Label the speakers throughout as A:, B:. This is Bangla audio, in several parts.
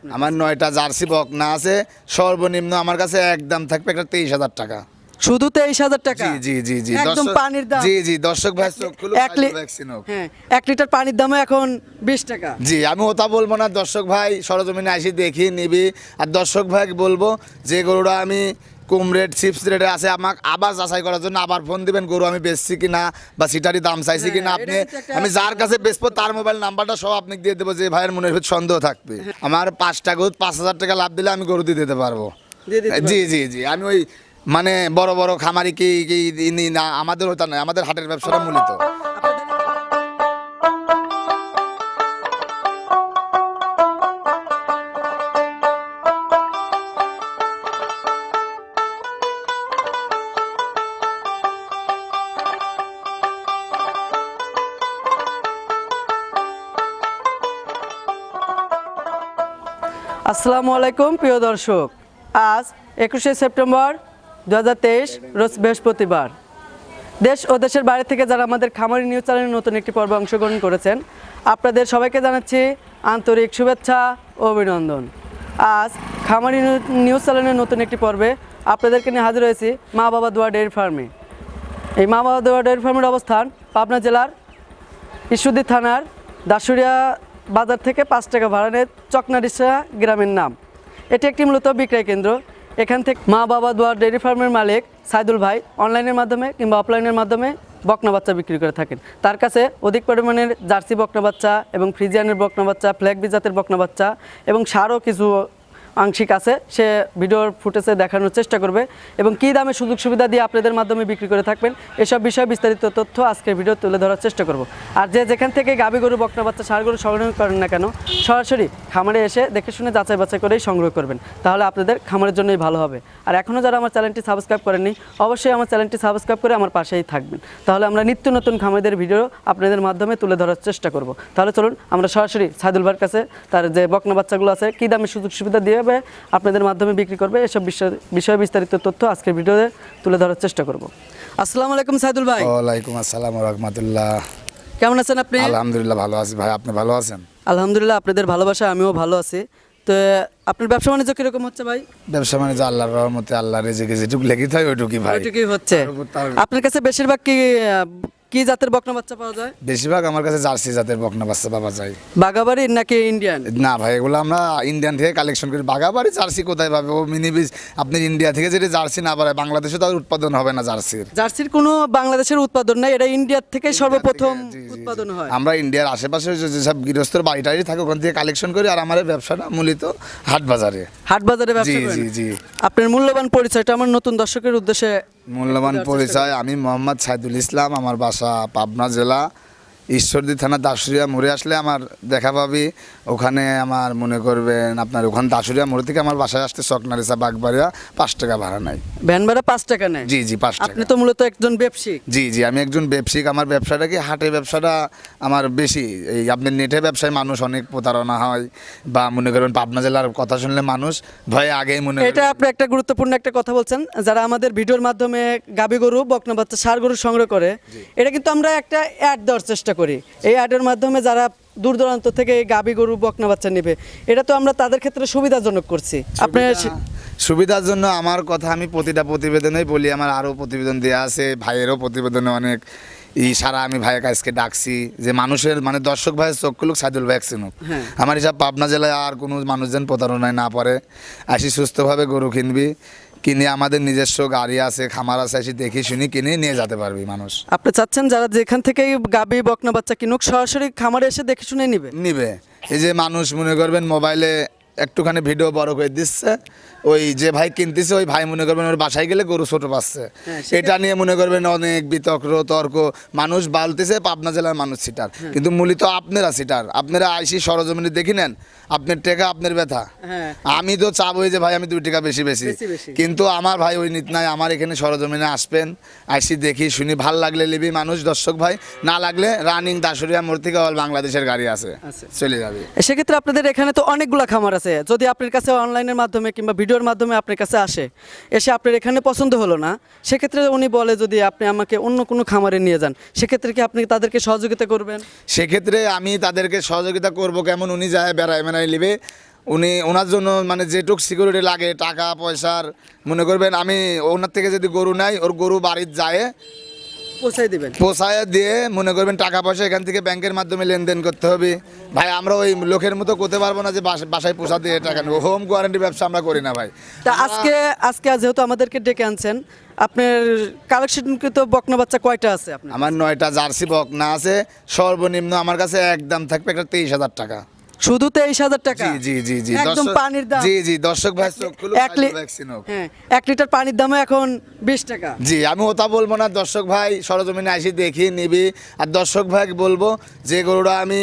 A: আপনার?
B: আমার 9টা জার্সি বকনা আছে, সর্বনিম্ন আমার কাছে একদম থাকবে একটা 23,000 টাকা।
A: শুধু 23,000 টাকা?
B: জি জি জি জি
A: একদম
B: দর্শক-
A: পানির দাম।
B: জি জি দর্শক ভাই চোখ খুলুক,
A: এক লি-
B: ভ্যাকসিন হোক।
A: হ্যাঁ, 1 লিটার পানির দামও এখন 20 টাকা।
B: জি আমি ওটা বলবো না, দর্শক ভাই সরজমিনে আসি দেখি নিবি। আর দর্শক ভাই বলবো যে গরুটা আমি কম রেট চিপস রেটে আছে, আমাকে আবার যাচাই করার জন্য আবার ফোন দিবেন গরু আমি বেচছি কিনা বা সিটারি দাম চাইছি কিনা।
A: হ্যাঁ,
B: আপনি
A: এটা কিন্তু একটা-
B: আমি যার কাছে বেচবো তার মোবাইল নাম্বারটা সব আপনি দিয়ে দেবো, যে ভাইয়ের মনের ভিতর সন্দেহ থাকবে। আমার 5টা গরু 5,000 টাকা লাভ দিলে আমি গরু দিয়ে দিতে পারবো।
A: দিয়ে দিতে
B: জি জি জি আমি ওই মানে বড় বড় খামারি কি কি না, আমাদের ওটা নয়, আমাদের হাটের ব্যবসাটা মূলত।
A: আসসালামু আলাইকুম প্রিয় দর্শক, আজ 21শে সেপ্টেম্বর 2023 রোজ বৃহস্পতিবার। দেশ ও দেশের বাইরে থেকে যারা আমাদের খামারি নিউজ চ্যানেলের নতুন একটি পর্বে অংশগ্রহণ করেছেন, আপনাদের সবাইকে জানাচ্ছি আন্তরিক শুভেচ্ছা ও অভিনন্দন। আজ খামারি নিউজ চ্যানেলের নতুন একটি পর্বে আপনাদেরকে নিয়ে হাজির হয়েছি মা বাবা দোয়া ডেয়ারি ফার্মে। এই মা বাবা দোয়া ডেয়ারি ফার্মের অবস্থান পাবনা জেলার ঈশ্বরদী থানার দাসুরিয়া বাজার থেকে 5 টাকা ভাড়া নেয় চকনাডিসা গ্রামের নাম। এটি একটি মূলত বিক্রয় কেন্দ্র। এখান থেকে মা বাবা দোয়া ডেয়ারি ফার্মের মালিক সাইদুল ভাই অনলাইনের মাধ্যমে কিংবা অফলাইনের মাধ্যমে বকনা বাচ্চা বিক্রি করে থাকেন। তার কাছে অধিক পরিমাণের জার্সি বকনা বাচ্চা এবং ফ্রিজিয়ানের বকনা বাচ্চা, ফ্ল্যাগ বি জাতের বকনা বাচ্চা এবং সারও কিছু আংশিক আছে, সে ভিডিওর ফুটেজে দেখানোর চেষ্টা করবে এবং কী দামে সুযোগ সুবিধা দিয়ে আপনাদের মাধ্যমে বিক্রি করে থাকবেন এসব বিষয়ে বিস্তারিত তথ্য আজকের ভিডিও তুলে ধরার চেষ্টা করব। আর যে যেখান থেকে গাভী গরু, বকনা বাচ্চা, ষাঁড় গরু সংগ্রহ করেন না কেন, সরাসরি খামারে এসে দেখে শুনে যাচাই বাছাই করেই সংগ্রহ করবেন, তাহলে আপনাদের খামারের জন্যই ভালো হবে। আর এখনও যারা আমার চ্যানেলটি সাবস্ক্রাইব করেননি, অবশ্যই আমার চ্যানেলটি সাবস্ক্রাইব করে আমার পাশেই থাকবেন, তাহলে আমরা নিত্য নতুন খামারিদের ভিডিও আপনাদের মাধ্যমে তুলে ধরার চেষ্টা করব। তাহলে চলুন আমরা সরাসরি সাইদুল ভাইয়ের কাছে তার যে বকনা বাচ্চাগুলো আছে কী দামে সুযোগ সুবিধা দিয়ে আপনাদের মাধ্যমে বিক্রি করবে এসব বিষয়ে বিস্তারিত তথ্য আজকের ভিডিওতে তুলে ধরার চেষ্টা করব। আসসালামু আলাইকুম সাইদুল ভাই।
B: ওয়ালাইকুম আসসালাম ওয়া রাহমাতুল্লাহ।
A: কেমন আছেন আপনি?
B: আলহামদুলিল্লাহ ভালো আছি ভাই, আপনি ভালো আছেন?
A: আলহামদুলিল্লাহ, আপনাদের ভালোবাসা আমিও ভালো আছি। তো আপনার ব্যবসা বাণিজ্য কিরকম হচ্ছে ভাই?
B: ব্যবসা বাণিজ্য আল্লাহর রহমতে, আল্লাহর রিজিকে যেটুকু লেগে থাকে ওইটুকুই ভাই।
A: ওইটুকুই হচ্ছে। আপনার কাছে বেশিরভাগ কি জাতের বকনা বাচ্চা পাওয়া যায়?
B: বেশিরভাগ আমার কাছে জার্সি জাতের বকনা বাচ্চা পাওয়া যায়।
A: বাগাবাড়ির নাকি ইন্ডিয়ান?
B: না ভাই, এগুলো আমরা ইন্ডিয়ান থেকে কালেকশন করি। বাগাবাড়ি জার্সি কোথায় পাবে? ও মিনি বিজ আপনি ইন্ডিয়া থেকে যদি জার্সি না পারে, বাংলাদেশে তো আর উৎপাদন হবে না জার্সির।
A: জার্সির কোনো বাংলাদেশের উৎপাদন নাই, এটা ইন্ডিয়ার থেকে সর্বপ্রথম
B: জি, জি, জি।
A: উৎপাদন হয়।
B: আমরা ইন্ডিয়ার আশেপাশে যেসব গৃহস্থর বাড়িটারি থাকে ওখান থেকে কালেকশন করি, আর আমার ব্যবসাটা মূলত হাট বাজারে।
A: হাট বাজারে ব্যবসা
B: জি
A: করেন?
B: জি জি।
A: আপনার মূল্যবান পরিচয়টা আমার নতুন দর্শকের উদ্দেশ্যে।
B: মূল্যবান পরিচয়, আমি মোহাম্মদ সাইদুল ইসলাম, আমার বাসা পাবনা জেলা ঈশ্বরদী থানা দাসুরিয়া মোড়ে আসলে আমার দেখা পাবি। ওখানে আমার মনে করবেন আপনার ওখানে দাসুরিয়া মোড় থেকে আমার বাসায় আসতে চকনারিসা বাগবাড়িয়া 5 টাকা ভাড়া নাই।
A: ভ্যান ভাড়া 5 টাকা নেয়?
B: জি জি 5 টাকা।
A: আপনি তো মূলত একজন ব্যবসায়িক।
B: জি জি আমি একজন ব্যবসায়িক। আমার ব্যবসাটা কি হাটে ব্যবসাটা আমার বেশি। এই আপনার নেটে ব্যবসায় মানুষ অনেক প্রতারণা হয়, বা মনে করবেন পাবনা জেলার কথা শুনলে মানুষ ভয়ে আগেই মনে
A: এটা আপনি একটা গুরুত্বপূর্ণ একটা কথা বলছেন। যারা আমাদের ভিডিওর মাধ্যমে গাভী গরু, বকনা বাচ্চা, ষাঁড় গরু সংগ্রহ করে, এটা কিন্তু আমরা একটা অ্যাড দেওয়ার চেষ্টা করি। এই অ্যাডের মাধ্যমে যারা দূর দূরান্ত থেকে এই গাভী গরু, বকনা বাচ্চা নেবে, এটা তো আমরা তাদের ক্ষেত্রে সুবিধাজনক করছি। আপনার
B: সুবিধার জন্য আমার কথা আমি প্রতিটা প্রতিবেদনেই বলি, আমার আরও প্রতিবেদন দেওয়া আছে, ভাইয়েরও প্রতিবেদনে অনেক সারা আমি ভাইয়ের কাছকে ডাকছি যে মানুষের মানে দর্শক ভাইয়ের চোখ খুলুক, সাইদুল ভাই চিনুক। আমার হিসাব পাবনা জেলায় আর কোনো মানুষজন প্রতারণায় না পড়ে, আসি সুস্থভাবে গরু কিনবি, কিনে আমাদের নিজস্ব গাড়ি আছে, খামার আছে, এসে দেখি শুনি কিনে নিয়ে যেতে পারবি মানুষ।
A: আপনি চাচ্ছেন যারা যেখান থেকে গাভী, বকনা বাচ্চা কিনুক, সরাসরি খামারে এসে দেখে শুনে নিবে।
B: এই যে মানুষ মনে করবেন মোবাইলে একটুখানি ভিডিও বড় করে দিচ্ছে, ওই যে ভাই কিনতেছে ওই ভাই মনে করবেন ওর বাসায় গেলে গরু ছোট পাচ্ছে, এটা নিয়ে মনে করবেন অনেক বিতর্ক তর্ক, মানুষ বলতেছে পাবনা জেলার মানুষ সিটার, কিন্তু মূলত আপনারা সিটার। আপনারা আইসি সরজমিনে দেখি নেন, আপনার টাকা আপনার ব্যথা। আমি তো চাবো যে ভাই আমি 2 টাকা বেশি বেশি, কিন্তু আমার ভাই ওই নীত নাই। আমার এখানে সরজমিনে আসবেন, আইসি দেখি শুনি, ভাল লাগলে লিবি মানুষ দর্শক ভাই, না লাগলে রানিং দাসুরিয়া মোড় থেকে অল বাংলাদেশের গাড়ি আছে, চলে যাবে।
A: সেক্ষেত্রে আপনাদের এখানে তো অনেকগুলো খামার আছে। যদি আপনার কাছে অনলাইনের মাধ্যমে কিংবা ভিডিওর মাধ্যমে আপনার কাছে এসে আপনার এখানে পছন্দ হলো না, সেক্ষেত্রে উনি বলে যদি আপনি আমাকে অন্য কোনো খামারে নিয়ে যান, সেক্ষেত্রে কি আপনি তাদেরকে সহযোগিতা করবেন?
B: সেক্ষেত্রে আমি তাদেরকে সহযোগিতা করব কেমন, উনি যায় বেড়ায় মেনায় নেবে, উনি ওনার জন্য মানে যেটুক সিকিউরিটি লাগে টাকা পয়সার মনে করবেন আমি ওনার থেকে যদি গরু নাই ওর গরু বাড়ির যায়
A: পৌঁছাই দিবেন।
B: পোষায় দিয়ে মনে করবেন টাকা পয়সা এখান থেকে ব্যাংকের মাধ্যমে লেনদেন করতে হবে ভাই। আমরা ওই লোকের মতো করতে পারবো না যে বাসায় পোষা দিয়ে টাকা নেবো। হোম কোয়ারেন্টি ব্যবসা আমরা করি না ভাই।
A: তা আজকে যেহেতু আমাদেরকে ডেকে আনছেন, আপনার কালেকশনকৃত বকনা বাচ্চা কয়টা আছে আপনার?
B: আমার 9টা জার্সি বকনা আছে। সর্বনিম্ন আমার কাছে একদম থাকবে একটা 23,000 টাকা।
A: শুধু 23,000 টাকা?
B: জি জি জি জি
A: একদম
B: দর্শক-
A: পানির দাম।
B: জি জি দর্শক ভাই চোখ খুলুন,
A: এক লি-
B: ভ্যাকসিন হোক।
A: হ্যাঁ, 1 লিটার পানির দামও এখন 20 টাকা।
B: জি আমি ওটা বলবো না, দর্শক ভাই সরজমিনে আসি দেখি নিবি। আর দর্শক ভাই বলবো যে গরুটা আমি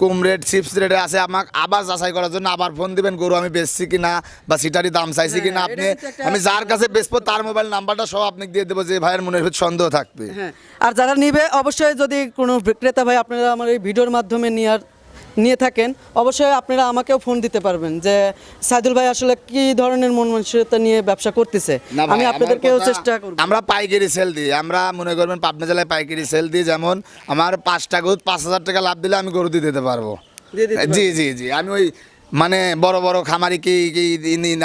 B: কম রেট চিপস রেটে আছে আমাকে আবার যাচাই করার জন্য আবার ফোন দিবেন গরু আমি বেচছি কিনা বা সিটারি দাম চাইছি কিনা।
A: হ্যাঁ,
B: আপনি
A: এটা কিন্তু একটা-
B: আমি যার কাছে বেচবো তার মোবাইল নাম্বারটা সব আপনাকে দিয়ে দেবো, যে ভাইয়ের মনের ভিতর সন্দেহ থাকবে।
A: হ্যাঁ, আর যারা নিবে অবশ্যই যদি কোনো বিক্রেতা ভাই আপনারা আমার এই ভিডিওর মাধ্যমে নিয়ে থাকেন, অবশ্যই আপনারা আমাকেও ফোন দিতে পারবেন যে সাইদুল ভাই আসলে কি ধরনের মন মানসিকতা নিয়ে ব্যবসা করতেছে।
B: না ভাই,
A: আমি
B: আমার
A: আপনাদেরকেও
B: কথা,
A: চেষ্টা করব।
B: আমরা পাইকারি সেল দিই। আমরা মনে করবেন পাবনা জেলায় পাইকারি সেল দিই। যেমন আমার 5টা গরু 5,000 টাকা লাভ দিলে আমি গরু দিয়ে দিতে পারবো।
A: দিয়ে দিতে
B: জি জি জি আমি ওই মানে বড় বড় খামারি কি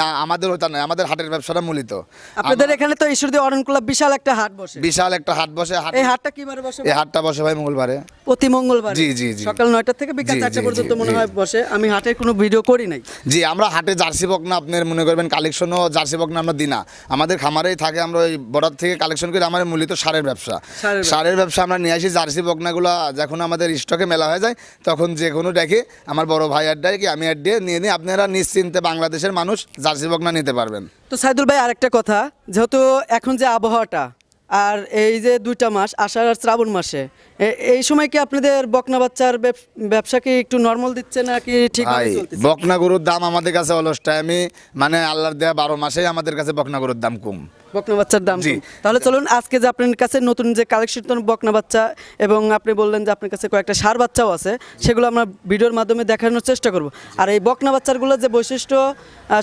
B: না, আমাদের ওটা নয়, আমাদের হাটের ব্যবসাটা মূলত।
A: আপনাদের এখানে তো ঈশ্বরদী অরণকুলা বিশাল একটা হাট বসে।
B: বিশাল একটা হাট বসে।
A: এই হাটটা কি বারে বসে?
B: এই হাটটা বসে ভাই মঙ্গলবারে।
A: প্রতি মঙ্গলবার
B: জি, জি, জি।
A: সকাল 9টা থেকে বিকাল
B: জি,
A: 4টা
B: জি,
A: পর্যন্ত
B: জি,
A: মনে
B: জি।
A: হয় বসে। আমি হাটের কোনো ভিডিও করি নাই।
B: জি আমরা হাটে জার্সি বকনা আপনার মনে করবেন কালেকশনও জার্সি বকনা আমরা দিই না, আমাদের খামারেই থাকে। আমরা ওই বর্ডার থেকে কালেকশন করি। আমার মূলত সারের ব্যবসা।
A: ষাঁড়ের
B: সারের ব্যবসা আমরা নিয়ে আসি। জার্সি বকনাগুলো যখন আমাদের স্টকে মেলা হয়ে যায় তখন যে কোনো দেখে আমার বড় ভাই আড্ডায় কি আমি আড্ডে নিয়ে নিই। আপনারা নিশ্চিন্তে বাংলাদেশের মানুষ জার্সি বকনা নিতে পারবেন।
A: তো সাইদুল ভাই আরেকটা কথা, যেহেতু এখন যে আবহাওয়াটা আর এই যে 2টা মাস আষাঢ় আর শ্রাবণ মাসে এই সময় কি আপনাদের বকনা বাচ্চার ব্যবসা কি একটু নরমাল দিচ্ছে নাকি ঠিকভাবে
B: ভাই
A: চলতেছে?
B: বকনা গরুর দাম আমাদের কাছে অলস টাইমে মানে আল্লাহর দেয়া 12 মাসেই আমাদের কাছে বকনা গরুর দাম কম।
A: বকনা বাচ্চার দাম
B: জি।
A: কম। তাহলে চলুন আজকে যে আপনার কাছে নতুন যে কালেকশন বকনা বাচ্চা এবং আপনি বললেন যে আপনার কাছে কয়েকটা ষাঁড় বাচ্চাও আছে, সেগুলো আমরা ভিডিওর মাধ্যমে দেখানোর চেষ্টা করব। আর এই বকনা বাচ্চাগুলোর যে বৈশিষ্ট্য,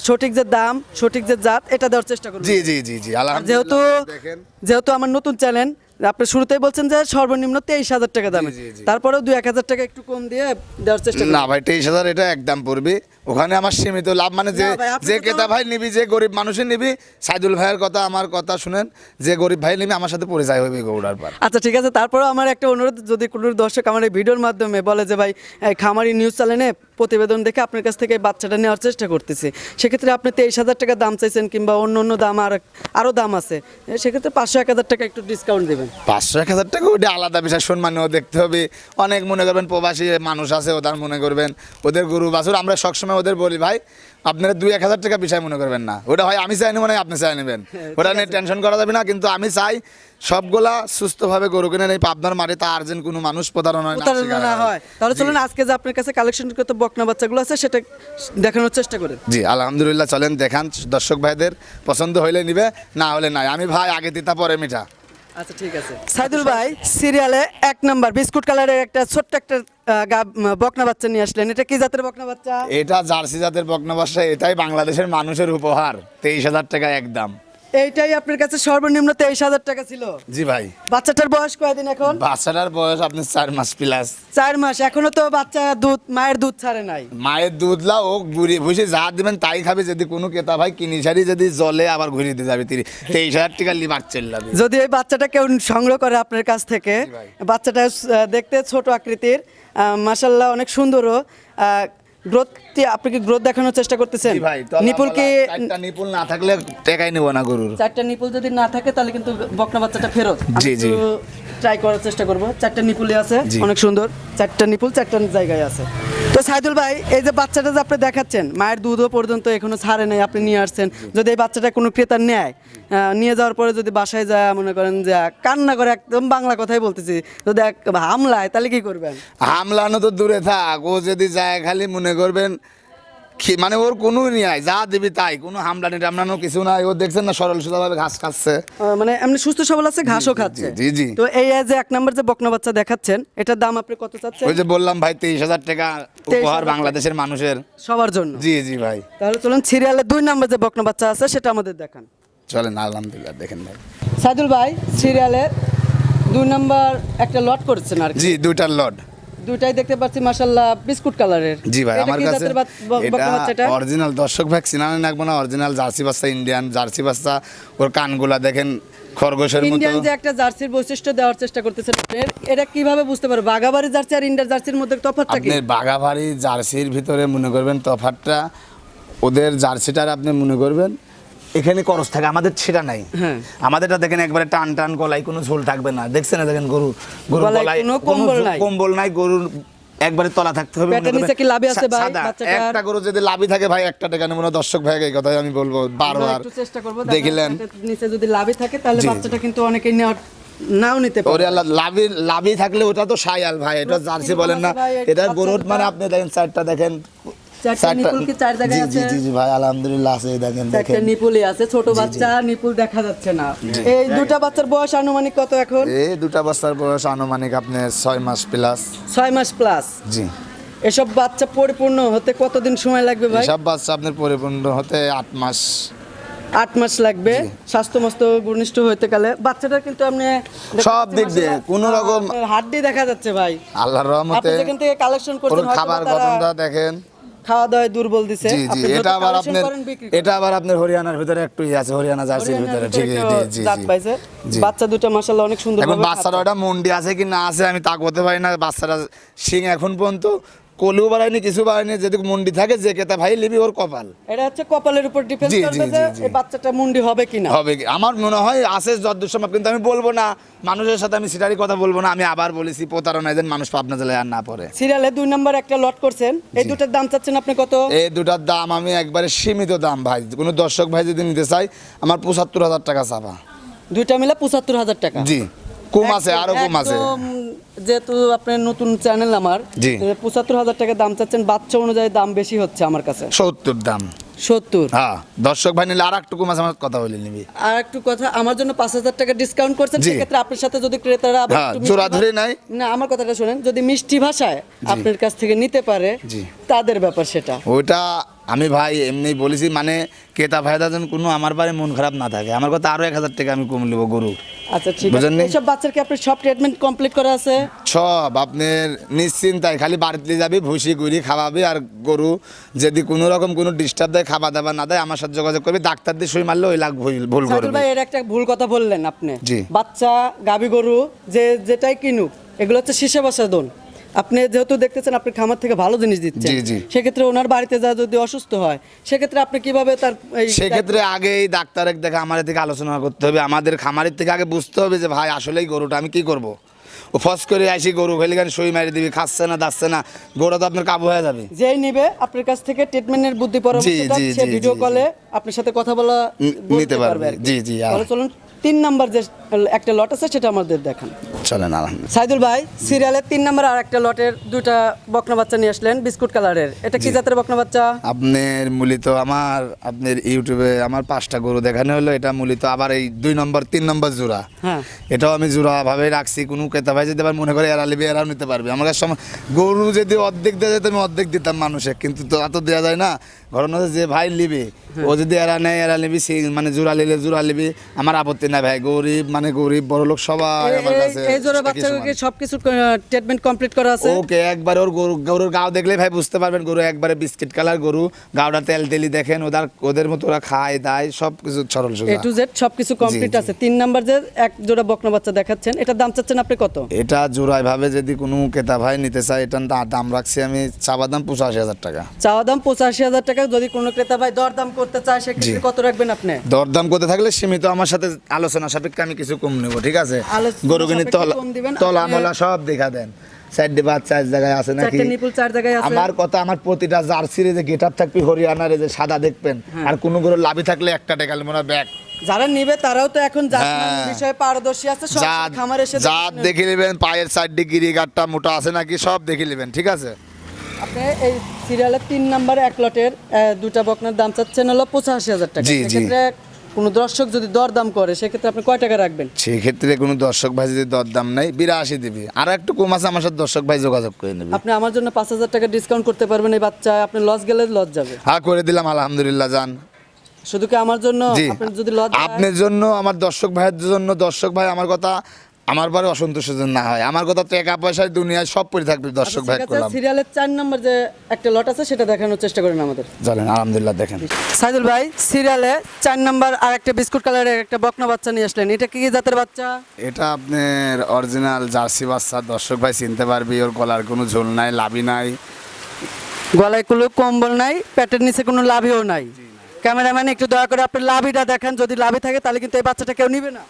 A: সঠিক যে দাম, সঠিক যে জাত, এটা দেওয়ার চেষ্টা করব।
B: জি জি জি জি
A: আর
B: আলহামদুলিল্লাহ দেখেন।
A: যেহেতু আমার নতুন চ্যানেল, আপনি শুরুতেই বলছেন যে সর্বনিম্ন 23,000 টাকা দামে,
B: জি, জি।
A: তারপরেও 2-1,000 টাকা একটু কম দিয়ে দেওয়ার চেষ্টা করব।
B: না ভাই 23,000 এটা একদম পড়বে। ওখানে আমার সীমিত লাভ মানে যে
A: না ভাই, আপনি
B: যে
A: তো-
B: ক্রেতা ভাই নিবি, যে গরিব মানুষের নিবি, সাইদুল ভাইয়ের কথা আমার কথা শুনেন, যে গরিব ভাই নিবি আমার সাথে পরিচয় হবে গৌড়ার পর।
A: আচ্ছা ঠিক আছে, তারপরেও আমার একটা অনুরোধ, যদি কোনো দর্শক আমার এই ভিডিওর মাধ্যমে বলে যে ভাই এই খামারি নিউজ চ্যানেলে প্রতিবেদন দেখে আপনার কাছ থেকে এই বাচ্চাটা নেওয়ার চেষ্টা করতেছি, সেক্ষেত্রে আপনি 23,000 টাকা দাম চাইছেন কিংবা অন্য দাম আরও দাম আছে, সেক্ষেত্রে 500-1,000 টাকা একটু ডিসকাউন্ট দেবেন।
B: 500-1,000 টাকা ওটা আলাদা বিষয়, সম্মানীয় দেখতে হবে। অনেক মনে করবেন প্রবাসী মানুষ আছে, ওদের মনে করবেন ওদের গরু বাছুর, আমরা সবসময় ওদের বলি ভাই আপনারা 2-1,000 টাকা বিষয় মনে করবেন না। ওটা হয় আমি চাই মানে আপনি চাই নেবেন, ওটা নিয়ে টেনশন করা যাবে না। কিন্তু আমি চাই সবগুলা সুস্থভাবে গরু কিনে নেই পাবনার মাঠে, তা আর্জেন্ট কোনো মানুষ প্রতারণা
A: প্রতারণা না হয়। তাহলে চলুন আজকে যে আপনার কাছে কালেকশন করতে বকনা বাচ্চাগুলো আছে সেটা দেখানোর চেষ্টা করেন।
B: জি আলহামদুলিল্লাহ চলেন দেখান, দর্শক ভাইদের পছন্দ হইলে নিবে, না হলে নাই। আমি ভাই আগে দিতা পরে মিঠা।
A: আচ্ছা ঠিক আছে। সাইদুল ভাই সিরিয়ালে 1 নাম্বার বিস্কুট কালারের একটা ছোট্ট একটা বকনা বাচ্চা নিয়ে আসলেন, এটা কি জাতের বকনা বাচ্চা?
B: এটা জার্সি জাতের বকনা বাচ্চা, এটাই বাংলাদেশের মানুষের উপহার। 23,000 টাকা একদম।
A: এইটাই আপনার কাছে সর্বনিম্ন 23,000 টাকা ছিল?
B: জি ভাই।
A: বাচ্চাটার বয়স কয়দিন এখন?
B: বাচ্চাটার বয়স আপনি 4 মাস প্লাস।
A: 4 মাস। এখনো তো বাচ্চা মায়ের দুধ ছাড়ে নাই।
B: মায়ের দুধ লা ও ঘুরি ভুষি যা দিবেন তাই খাবে। যদি কোনো ক্রেতা ভাই কিনি সারি যদি জলে আবার ঘুরিয়ে দিয়ে যাবে 23,000 টাকা লিবার চেল্লাবে।
A: যদি এই বাচ্চাটা কেউ সংগ্রহ করে আপনার কাছ থেকে,
B: ভাই।
A: বাচ্চাটা দেখতে ছোট আকৃতির, মাশাআল্লাহ অনেক সুন্দরও, গ্রোথ, আপনি কি গ্রোথ দেখানোর চেষ্টা করতেছেন?
B: জি ভাই, তলা
A: নিপুল কি?
B: ফলা, চারটা নিপুল না থাকলে টাকাই নেব না গরুর।
A: 4টা নিপুল যদি না থাকে তাহলে কিন্তু বকনা বাচ্চাটা ফেরত।
B: জি, জি।
A: ট্রাই করার চেষ্টা করব। 4টা নিপুলে আছে,
B: জি।
A: অনেক সুন্দর। 4টা নিপুল 4টা জায়গায় আছে। তো সাইদুল ভাই এই যে বাচ্চাটা যে আপনি দেখাচ্ছেন, মায়ের দুধও পর্যন্ত এখনো ছাড়ে নাই, আপনি নিয়ে আসছেন। যদি এই বাচ্চাটা কোনো ক্রেতা নেয়, নিয়ে যাওয়ার পরে যদি বাসায় যায় মনে করেন যে কান্না করে, একদম বাংলা কথাই বলতেছি, যদি হামলায়, তাহলে কি করবেন?
B: হামলানো তো দূরে থাক, ও যদি যায় খালি মনে করবেন মানে ওর কোনো নিয়ে যা দিবি তাই, কোনো হামলানি টামলানো কিছু নাই। ও দেখছেন না সরল সোজাভাবে ঘাস খাচ্ছে,
A: মানে এমনি সুস্থ সবল আছে, ঘাসও খাচ্ছে।
B: জি, জি।
A: তো এই যে 1 নাম্বার যে বকনা বাচ্চা দেখাচ্ছেন, এটার দাম আপনি কত চাচ্ছেন?
B: ওই যে বললাম ভাই 23,000 টাকা
A: 23,000
B: উপহার
A: টাকা।
B: বাংলাদেশের মানুষের।
A: সবার জন্য?
B: জি জি ভাই।
A: তাহলে চলুন সিরিয়ালে 2 নাম্বার যে বকনা বাচ্চা আছে সেটা আমাদের দেখান।
B: চলেন আলহামদুলিল্লাহ দেখেন ভাই।
A: সাইদুল ভাই সিরিয়ালের 2 নাম্বার একটা লট করেছেন আর কি।
B: জি 2টা লট।
A: দুইটাই দেখতে পাচ্ছি মাশাআল্লাহ বিস্কুট কালারের।
B: জি ভাই,
A: এটা
B: আমার
A: কি
B: কাছে
A: জাতের বকনা বাচ্চা
B: এটা
A: এটা?
B: অরিজিনাল দর্শক ভাই চিনানো লাগবে না, অরিজিনাল জার্সি বাচ্চা, ইন্ডিয়ান জার্সি বাচ্চা। ওর কানগুলা দেখেন খরগোশের মতো।
A: ইন্ডিয়ান যে একটা জার্সির বৈশিষ্ট্য দেওয়ার চেষ্টা করতেছেন আপনি, এটা কিভাবে বুঝতে পারবো বাগাবাড়ি জার্সি আর ইন্ডিয়ান জার্সির মধ্যে তফাৎটা কি?
B: আপনি বাঘাবাড়ি জার্সির ভিতরে মনে করবেন তফাৎটা, ওদের জার্সিটার আপনি মনে করবেন এখানে করস থাকে, আমাদের সেটা নাই।
A: হ্যাঁ।
B: আমাদেরটা দেখেন একবারে টান টান, গলায় কোনো ঝোল থাকবে না, দেখছেন না? দেখেন গরুর
A: গলায়
B: গলায়
A: কোনো
B: কোনো
A: কম্বল নাই।
B: কম্বল নাই, গরুর একবারে তলা থাকতে হবে।
A: পেটের নিচে কি লাভি আছে ভাই
B: সাদা।
A: বাচ্চাটার?
B: একটা গরু যদি লাভি থাকে ভাই, একটা টাকা নেব না। দর্শক ভাই এই কথাই আমি বলবো
A: আমরা
B: বারবার।
A: একটু চেষ্টা করব,
B: দেখিলেন
A: পেটের নিচে যদি লাভি থাকে তাহলে
B: জি,
A: বাচ্চাটা কিন্তু অনেকেই নাও নিতে
B: ওরে
A: পারে।
B: আল্লাহ, লাভি লাভি থাকলে ওটা তো শায়াল ভাই, এটা জার্সি বলেন না।
A: ভাই,
B: এটা
A: বাচ্চা
B: গরুর
A: দুটো-
B: মানে আপনি দেখেন চারটা দেখেন,
A: চারটা নিপুল কি চার জায়গায়
B: জি জি
A: আছে?
B: জি জি ভাই আলহামদুলিল্লাহ আছে, এই দেখেন
A: চারটা
B: দেখেন।
A: নিপুলই আছে, ছোট বাচ্চা নিপুল দেখা যাচ্ছে না। এই দুটা বাচ্চার বয়স আনুমানিক কত এখন?
B: এই দুটা বাচ্চার বয়স আনুমানিক আপনার 6 মাস প্লাস।
A: 6 মাস প্লাস।
B: জি,
A: এসব বাচ্চা পরিপূর্ণ হতে কতদিন সময় লাগবে ভাই?
B: সব বাচ্চা আপনার পরিপূর্ণ হতে 8 মাস।
A: 8 মাস লাগবে। স্বাস্থ্য মস্ত ঘনিষ্ঠ হইতে গেলে বাচ্চাটার কিন্তু আপনি
B: সব দিক দিয়ে কোনো রকম
A: হাড্ডি দেখা যাচ্ছে ভাই।
B: আল্লাহর রহমতে
A: আপনি যেখান থেকে কালেকশন
B: ওর
A: করছেন হয়তো
B: খাবার
A: বা তারা
B: গঠনটা দেখেন।
A: খাওয়া দাওয়ায় দুর্বল দিছে।
B: জি জি,
A: আপনি যত
B: এটা আবার
A: collection
B: আপনার
A: করেন বিক্রি করেন।
B: এটা আবার আপনার হরিয়ানার ভিতরে একটু আছে, হরিয়ানা জার্সির
A: হরিয়ানার
B: ভিতরে।
A: ভিতরে
B: ঠিক
A: একটা
B: জি
A: জাত
B: জি
A: পাইছে।
B: জি।
A: বাচ্চা দুটো মাশাআল্লাহ অনেক সুন্দর
B: এখন বাচ্চাটা ওটা মন্ডি আছে কি না আছে আমি তা করতে পারি না। বাচ্চাটা শিং এখন পর্যন্ত কলিও বাড়ায়নি, কিছু বাড়ায়নি। যদি মন্ডি থাকে যে কেতা ভাই লিবি ওর কপাল।
A: এটা হচ্ছে কপালের উপর ডিপেন্ড
B: জি, জি,
A: করবে যে
B: জি, জি।
A: এই বাচ্চাটা মুন্ডি হবে কিনা।
B: হবে কি? আমার মনে হয় আছে যতদূর সম্ভব, কিন্তু আমি বলবো না মানুষের সাথে, আমি সেটারই কথা বলবো না। আমি আবার বলেছি প্রতারণায় যেন মানুষ পাবনা জেলায় আর না পড়ে।
A: সিরিয়ালে 2 নাম্বার একটা লট করছেন, এই দুটার দাম চাচ্ছেন আপনি কত?
B: এই দুটার দাম আমি একবারে সীমিত দাম ভাই, কোনো দর্শক ভাই যদি নিতে চাই আমার 75,000 টাকা চাপা।
A: দুইটা মিলে 75,000 টাকা।
B: জি, কম আছে, আরো কম আছে।
A: একদম, যেহেতু আপনার নতুন চ্যানেল আমার,
B: জি।
A: 75,000 টাকা দাম চাচ্ছেন, বাচ্চা অনুযায়ী দাম বেশি হচ্ছে আমার কাছে।
B: 70 দাম।
A: 70।
B: হ্যাঁ, দর্শক ভাই নিলে আর একটু কম আছে, আমার কথা বলে নিবি।
A: আর একটু কথা, আমার জন্য 5,000 টাকা ডিসকাউন্ট করছেন,
B: জি।
A: সেক্ষেত্রে আপনার সাথে যদি ক্রেতারা আবার
B: হ্যাঁ,
A: একটু
B: জোড়া
A: মিষ্টি
B: ধরে নাই।
A: না, আমার কথাটা শুনেন, যদি মিষ্টি ভাষায় আপনার কাছ থেকে নিতে পারে,
B: জি।
A: তাদের ব্যাপার সেটা।
B: ওইটা আমি ভাই এমনি বলেছি, মানে ক্রেতা ভাইরা যেন কোনো আমার বারে মন খারাপ না থাকে। আমার কথা আরো 1,000 টাকা আমি কম নেবো গরু।
A: আচ্ছা ঠিক আছে।
B: বুঝেননি?
A: এইসব বাচ্চার কি আপনার সব ট্রিটমেন্ট কমপ্লিট করা আছে?
B: সব আপনার নিশ্চিন্তায়, খালি বাড়িতে যাবি, ভুসি গুড়ি খাওয়াবি। আর গরু যদি কোনো রকম কোনো ডিস্টার্ব দেয়, খাবার দাবার না দেয়, আমার সাথে যোগাযোগ করবি। ডাক্তার দিয়ে সই মারলে ওই লাখ ভুল
A: সাইদুল
B: করবি।
A: ভাই, এর একটা ভুল কথা বললেন আপনি।
B: জি।
A: বাচ্চা গাবি গরু যেটাই কিনুক, এগুলো হচ্ছে শীষে বসা দোন। আপনি যেহেতু দেখতেছেন আপনি খামার থেকে ভালো জিনিস দিচ্ছেন,
B: জি, জি।
A: সেক্ষেত্রে ওনার বাড়িতে যা যদি অসুস্থ হয়, সেক্ষেত্রে আপনি কিভাবে তার এই
B: সেক্ষেত্রে আগে এই ডাক্তারের দেখে আমাদের থেকে আলোচনা করতে হবে। আমাদের খামারের থেকে আগে বুঝতে হবে যে ভাই আসলে এই গরুটা আমি কি করব। ও ফস করে আসি গরু ফেলে গান সই মারি দিবি, খাচ্ছে না দাচ্ছে না, গরুটা তো আপনার কাবু হয়ে যাবে।
A: যেই নিবে আপনার কাছ থেকে ট্রিটমেন্টের বুদ্ধি পরামর্শটা
B: জি,
A: সে
B: জি,
A: ভিডিও
B: জি,
A: কলে আপনার সাথে কথা বলা বলতে
B: নিতে পারবে।
A: আর কি।
B: জি, জি, আর-
A: তাহলে চলুন 3 নাম্বার যে একটা লট আছে সেটা আমাদের দেখান।
B: চলেন আলহামদুলিল্লাহ।
A: সাইদুল ভাই, সিরিয়ালের 3 নাম্বার আর একটা লটের দুটা বকনা বাচ্চা নিয়ে আসলেন বিস্কুট কালারের। এটা কি জাতের বকনা বাচ্চা?
B: আপনার মূলত আপনার ইউটিউবে আমার 5টা গরু দেখানো হলো। এটা মূলত আবার এই 2 নম্বর 3 নম্বর জোড়া।
A: হ্যাঁ।
B: এটাও আমি জোড়া ভাবে রাখছি। কোনো ক্রেতা ভাই যদি আবার মনে করে এরা লিবি, এরাও নিতে পারবে। আমার কাছে গরু যদি অর্ধেক দেওয়া যেত আমি অর্ধেক দিতাম মানুষে, কিন্তু তো এত দেওয়া যায় না। ঘটনা হচ্ছে যে ভাই লিবি, ও যদি এরা নেয় এরা লিবি, মানে জোড়া লিলে জোড়া লিবি, আমার আপত্তি নাই ভাই। গরিব মানে গরিব, বড় লোক সবাই আমার কাছে
A: এই জোড়া
B: একই
A: বাচ্চাকে
B: সমান।
A: সবকিছু ট্রিটমেন্ট কমপ্লিট করা আছে?
B: ওকে, একবার ওর গরুর গাও দেখলে ভাই বুঝতে পারবেন গরু একবারে বিস্কিট কালার গরু। গাওটা তেল তেলি দেখেন, ওদের মতো ওরা খায় দায়, সব কিছু সরল
A: এ
B: সোজা।
A: টু জেড সবকিছু কমপ্লিট
B: জি।
A: আছে। 3 নাম্বার যে এক জোড়া বকনা বাচ্চা দেখাচ্ছেন, এটার দাম চাচ্ছেন আপনি কত?
B: এটা জোড়ায় ভাবে যদি কোনো ক্রেতা ভাই নিতে চায়, এটার দাম রাখছি আমি চাওয়া দাম 85,000 টাকা।
A: চাওয়া দাম 85,000 টাকা। যদি কোনো ক্রেতা ভাই দরদাম করতে চায়, সেক্ষেত্রে কত রাখবেন আপনি?
B: দরদাম করতে থাকলে সীমিত, আমার সাথে আলোচনা সাপেক্ষে আমি কিছু কম নেবো, ঠিক আছে?
A: আলোচনা
B: গরু কিনে
A: সাপেক্ষে কম দিবেন।
B: তলা
A: আপনি-
B: মলা সব দেখা দেন। সাইডে বাচ্চা এক জায়গায় আছে নাকি?
A: 4টে নিপুল 4 জায়গায় আছে।
B: আমার কথা, আমার প্রতিটা জার্সির যে গেটআপ থাকবে হরিয়ানার যে সাদা দেখবেন, আর কোনো গরু লাভি থাকলে একটা টেকাল মনে ব্যাগ।
A: যারা নিবে তারাও তো এখন জাত
B: হ্যাঁ।
A: বিষয়ে পারদর্শী আছে, সব খামার এসে
B: জাত দেখে নেবেন, পায়ের সাইডে গিরিগাটটা মোটা আছে নাকি সব দেখে নেবেন, ঠিক আছে?
A: আপনি এই সিরিয়ালের 3 নাম্বার এক লটের দুটা বকনার দাম চাচ্ছেন হলো 85,000 টাকা।
B: জি, জি।
A: সেক্ষেত্রে কোনো দর্শক যদি দরদাম করে, সেক্ষেত্রে আপনি কয় টাকা রাখবেন?
B: সেক্ষেত্রে কোনো দর্শক ভাই যদি দরদাম নেই 82 দিবি, আর একটু কম আছে আমার সাথে দর্শক ভাই যোগাযোগ করে নেবে।
A: আপনি আমার জন্য 5,000 টাকা ডিসকাউন্ট করতে পারবেন এই বাচ্চা? আপনি লস গেলে লস যাবে।
B: হ্যাঁ, করে দিলাম আলহামদুলিল্লাহ। যান।
A: শুধু কি আমার জন্য?
B: জি,
A: আপনি যদি লস
B: আপনার জন্য, আমার দর্শক ভাইয়ের জন্য, দর্শক ভাই আমার কথা আমার পরে অসন্তোষ যেন না হয়। আমার কথা টাকা পয়সায় দুনিয়ায় সব পড়ে থাকবে দর্শক ভাই করলাম।
A: সিরিয়ালের 4 নম্বর যে একটা লট আছে সেটা দেখানোর চেষ্টা করেন আমাদের।
B: চলেন আলহামদুলিল্লাহ দেখেন।
A: সাইদুল ভাই সিরিয়ালে 4 নম্বর আর একটা বিস্কুট কালারের একটা বকনা বাচ্চা নিয়ে আসলেন, এটা কি জাতের বাচ্চা?
B: এটা আপনার অরিজিনাল জার্সি বাচ্চা, দর্শক ভাই চিনতে পারবি। ওর গলার কোনো ঝোল নাই, লাভি নাই,
A: গলায় কোনো কম্বল নাই, পেটের নিচে কোনো লাভিও নাই। ক্যামেরাম্যান একটু দয়া করে আপনি লাভিটা দেখেন, যদি লাভি থাকে তাহলে কিন্তু এই বাচ্চাটা কেউ নিবে না।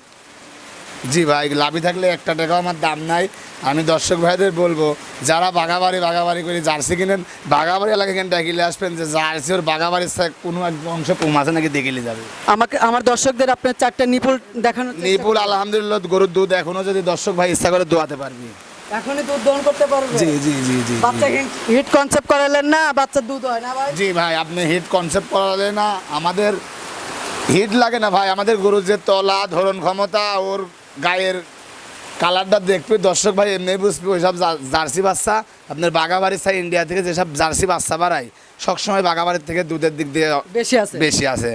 B: জি ভাই, লাভি থাকলে একটা টাকাও আমার দাম নাই। আমি দর্শক ভাইদের বলবো যারা বাগাবাড়ি করে জার্সি কিনেন, বাগাবাড়ি এলাকা কেন ডাকিলে আসবেন যে জার্সি ওর বাগাবাড়ির কোনো এক অংশ কম আছে নাকি দেখিলে যাবে।
A: আমার দর্শকদের আপনার 4টা নিপুল দেখানো।
B: নিপুল আলহামদুলিল্লাহ গরুর দুধ এখনো যদি দর্শক ভাই ইচ্ছা করে দোয়াতে পারবি।
A: এখনই দুধ দহন করতে পারবে?
B: জি জি জি জি।
A: বাচ্চা হিট কনসেপ্ট করালেন না, বাচ্চার দুধ হয় না ভাই?
B: জি ভাই, আপনি হিট কনসেপ্ট করালে না, আমাদের হিট লাগে না ভাই। আমাদের গরুর যে তলা ধরন ক্ষমতা, ওর গায়ের কালারটা দেখবে দর্শক ভাই এমনি বুঝবে। ওইসব জার্সি বাচ্চা আপনার বাগাবাড়ির সাই ইন্ডিয়া থেকে যেসব জার্সি বাচ্চা বাড়ায় সবসময় বাগাবাড়ির থেকে দুধের দিক দিয়ে বেশি আছে।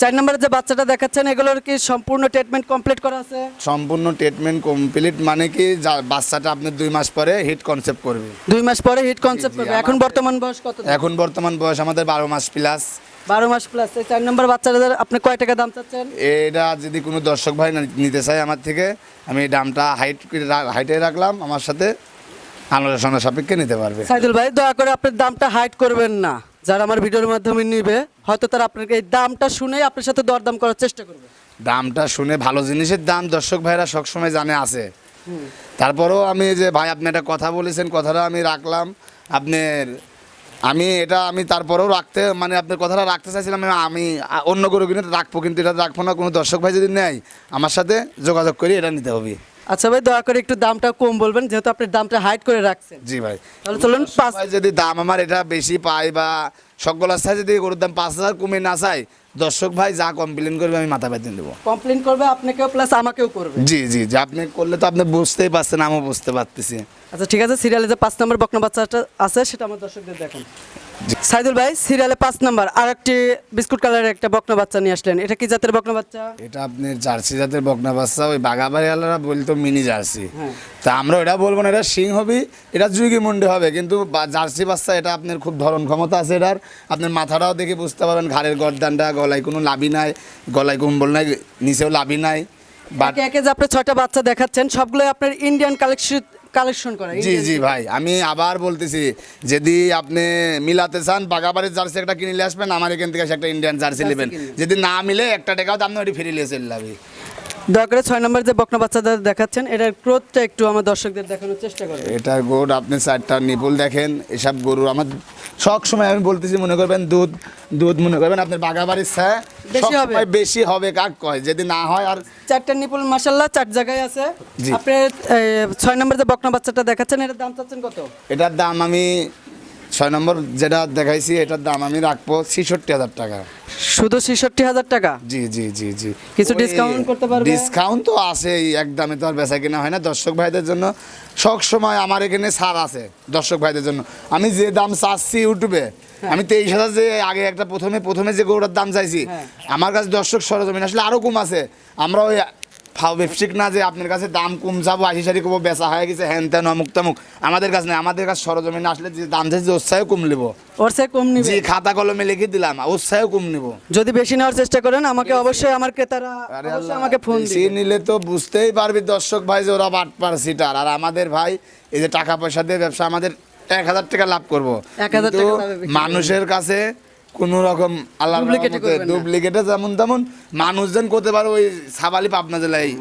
A: 4 নম্বরে যে বাচ্চাটা দেখাচ্ছেন এগুলোর কি সম্পূর্ণ ট্রিটমেন্ট কমপ্লিট করা আছে?
B: সম্পূর্ণ ট্রিটমেন্ট কমপ্লিট মানে কি বাচ্চাটা আপনার 2 মাস পরে হিট কনসেপ্ট করবে।
A: 2 মাস পরে হিট কনসেপ্ট করবে। এখন বর্তমান বয়স কত?
B: এখন বর্তমান বয়স আমাদের 12 মাস প্লাস।
A: 12 মাস প্লাস। এই 4 নম্বর বাচ্চাটার আপনি কয় টাকা দাম চাচ্ছেন?
B: এটা যদি কোনো দর্শক ভাই নিতে চায় আমার থেকে, আমি দামটা হাইটে রাখলাম, আমার সাথে আলোচনা সাপেক্ষে নিতে পারবে।
A: সাইদুল ভাই দয়া করে আপনার দামটা হাইট করবেন না। যারা আমার ভিডিওর মাধ্যমে নিবে হয়তো তারা আপনাকে এই দামটা শুনেই আপনার সাথে দরদাম করার চেষ্টা করবে। দামটা
B: শুনে ভালো জিনিসের দাম দর্শক ভাইরা সবসময় জানে আছে। তারপরেও আমি যে ভাই আপনি একটা কথা বলেছেন, কথাটা আমি রাখলাম আপনার। আমি তারপরেও রাখতে মানে আপনার কথাটা রাখতে চাইছিলাম। আমি অন্য গরু কিনে রাখবো, কিন্তু এটা রাখবো না। কোনো দর্শক ভাই যদি নেয় আমার সাথে যোগাযোগ করে এটা নিতে হবে।
A: আচ্ছা ভাই দয়া করে একটু দামটা কম বলবেন, যেহেতু আপনি দামটা হাইট করে রাখছেন।
B: জি ভাই,
A: তাহলে চলুন
B: যদি দাম আমার এটা বেশি পাই বা সকলের সাথে যদি গরুর দাম 5,000 কমে না চাই, দর্শক ভাই যা কমপ্লেন করবে আমি মাথা ব্যথা দেবো।
A: কমপ্লেন করবে আপনাকেও প্লাস আমাকেও করবে।
B: জি জি জি, আপনি করলে তো আপনি বুঝতেই পারছেন, আমিও বুঝতে পারতেছি।
A: আচ্ছা ঠিক আছে, সিরিয়ালে যে 5 নম্বর বকনা বাচ্চাটা আছে সেটা আমার দর্শকদের দেখেন। সাইদুল ভাই সিরিয়ালে 5 নম্বর আরেকটি বিস্কুট কালারের একটা বকনা বাচ্চা নিয়ে আসলেন, এটা কি জাতের বকনা বাচ্চা?
B: এটা আপনার জার্সি জাতের বকনা বাচ্চা। ওই বাগাবাড়িওয়ালারা বলতো মিনি জার্সি, তা আমরা এটা বলবো না। এটা সিং হবে, এটা জুইগি মুন্ডে হবে, কিন্তু জার্সি বাচ্চা। এটা আপনার খুব ধরন ক্ষমতা আছে এটার। আপনার মাথাটাও দেখে বুঝতে পারবেন, ঘাড়ের গর্দানটা, গলায় কোনো লাভি নাই, গলায় কম্বল নাই, নিচেও লাভি নাই।
A: একে যে আপনি 6টা বাচ্চা দেখাচ্ছেন সবগুলো আপনার ইন্ডিয়ান কালেকশন করা।
B: জি জি ভাই, আমি আবার বলতেছি, যদি আপনি মিলাতে চান বাগাবাড়ির জার্সি একটা কিনে আসবেন, আমার এখান থেকে একটা ইন্ডিয়ান জার্সি নেবেন। যদি না মিলে একটা টাকাও দাম না, ওটি ফিরে নিয়ে চলে যাবে।
A: দয়া করে 6 নম্বর যে বকনা বাচ্চাটা দেখাচ্ছেন এটার গ্রোথটা একটু আমার দর্শকদের দেখানোর চেষ্টা করেন।
B: এটার গোড আপনি 4টা নিপুল দেখেন। এসব গরু আমার সব সময় আমি বলতেছি, মনে করবেন দুধ মনে করবেন আপনার বাগাবাড়ির ছায়া বেশি হবে। কাক কয় যদি না হয়। আর
A: 4টা নিপুল মাশাআল্লাহ 4 জায়গায় আছে। আপনি 6 নম্বর যে বকনা বাচ্চাটা দেখাচ্ছেন এটার দাম চাচ্ছেন কত?
B: এটার দাম আমি 6 নম্বর যেটা দেখাইছি এটার দাম আমি রাখবো 66,000 টাকা।
A: শুধু 66,000 টাকা?
B: জি জি জি জি।
A: কিছু ডিসকাউন্ট করতে পারবে?
B: ডিসকাউন্ট তো আছেই, একদমে তো আর বেচা কিনা হয় না। দর্শক ভাইদের জন্য সব সময় আমার এখানে ছাড় আছে দর্শক ভাইদের জন্য। আমি যে দাম চাচ্ছি ইউটিউবে, আমি 23,000 যে আগে একটা প্রথমে যে গরুটার দাম চাইছি, আমার কাছে দর্শক সরজমিন আসলে আরও কম আছে। আমরা ওই ব্যবসায়িক না যে আপনার কাছে দাম কম যাবো, আশি সারি করবো, বেচা হয়ে গেছে হ্যান ত্যান অমুক তামুক। আমাদের কাছে নেই, আমাদের কাছে সরজমিন আসলে যে দাম চাইছে ওর চাইও কম নেবো।
A: ওর চাই কম নিবে?
B: জি, খাতা কলমে লিখে দিলাম, ওর চাইও কম নেবো।
A: যদি বেশি নেওয়ার চেষ্টা করেন আমাকে অবশ্যই, আমার ক্রেতারা অবশ্যই আমাকে ফোন দিবে।
B: নিলে তো বুঝতেই পারবি দর্শক ভাই যে ওরা বাটপার সিটার। আর আমাদের ভাই এই যে টাকা পয়সা দিয়ে ব্যবসা, আমাদের 1,000 টাকা লাভ করবো,
A: 1,000 টাকা
B: মানুষের কাছে কোন রকম আল্লাহর ডুপ্লিকেটে যেমন তেমন মানুষজন করতে পারে। ওই সাবালি পাবনা জেলায়